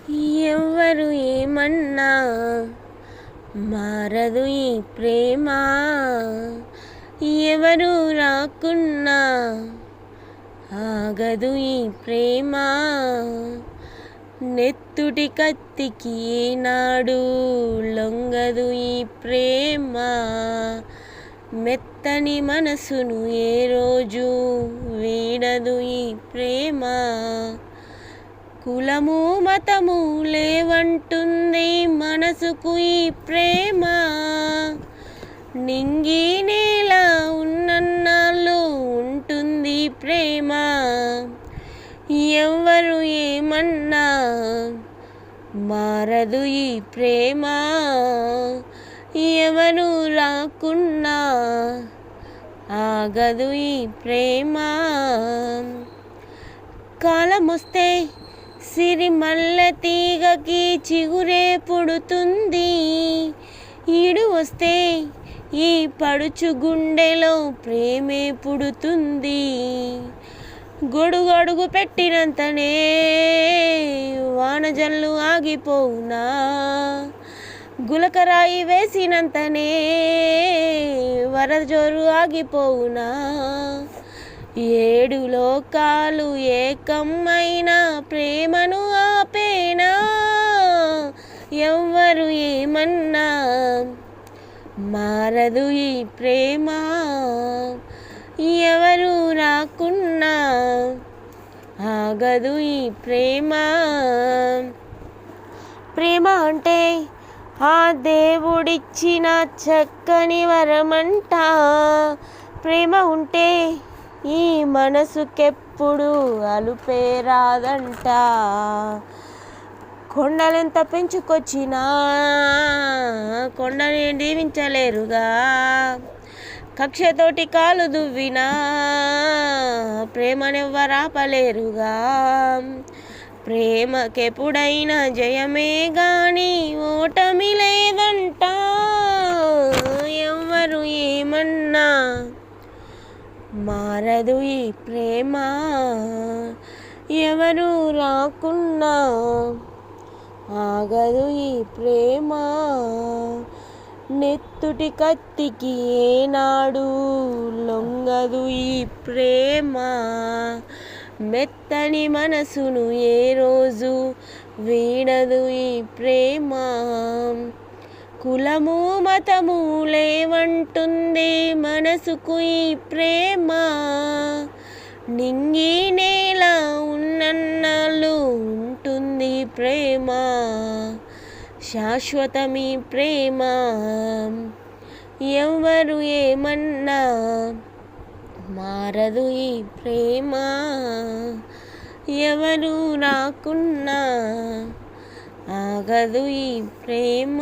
ఎవ్వరు ఏమన్నా మారదు ఈ ప్రేమ, ఎవరు రాకున్నా ఆగదు ఈ ప్రేమ. నెత్తుటి కత్తికి ఏనాడు లొంగదు ఈ ప్రేమ, మెత్తని మనసును ఏ రోజు వీడదు ఈ ప్రేమ. కులము మతము లేవంటుంది మనసుకు ఈ ప్రేమ, నింగి నేల ఉన్నన్నాళ్ళు ఉంటుంది ప్రేమ. ఎవ్వరు ఏమన్నా మారదు ఈ ప్రేమ, ఎవరు రాకున్నా ఆగదు ఈ ప్రేమ. కాలమొస్తే సిరిమల్లె తీగకి చిగురే పుడుతుంది, ఈడు వస్తే ఈ పడుచు గుండెలో ప్రేమే పుడుతుంది. గొడుగొడుగు పెట్టినంతనే వానజల్లు ఆగిపోవునా, గులకరాయి వేసినంతనే వరజోరు ఆగిపోవునా. ఏడు లోకాలు ఏకమైన ప్రేమను ఆపేనా, ఎవ్వరు ఏమన్నా మారదు ఈ ప్రేమ, ఎవరు రాకున్నా ఆగదు ఈ ప్రేమ. ప్రేమ అంటే ఆ దేవుడిచ్చిన చక్కని వరమంట, ప్రేమ ఉంటే ఈ మనసుకెప్పుడు అలుపే రాదంట. కొండలెంత పెంచుకొచ్చినా కొండని దీవించలేరుగా, కక్షతోటి కాలు దువ్వినా ప్రేమనెవ్వరాపలేరుగా. ప్రేమకెప్పుడైనా జయమే గాని ఓటమి లేదంట, ఎవ్వరు ఏమన్నా మారదు ఈ ప్రేమ, ఎవరు రాకున్నా ఆగదు ఈ ప్రేమ. నెత్తుటి కత్తికి ఏనాడు లొంగదు ఈ ప్రేమ, మెత్తని మనసును ఏ రోజు వీడదు ఈ ప్రేమ. కులము మతము లేవంటుంది మనసుకు ఈ ప్రేమ, నింగి నేల ఉన్నన్నాళ్ళు ఉంటుంది ప్రేమ. శాశ్వతమీ ప్రేమ, ఎవ్వరు ఏమన్నా మారదు ఈ ప్రేమ, ఎవరు రాకున్నా ఆగదు ఈ ప్రేమ.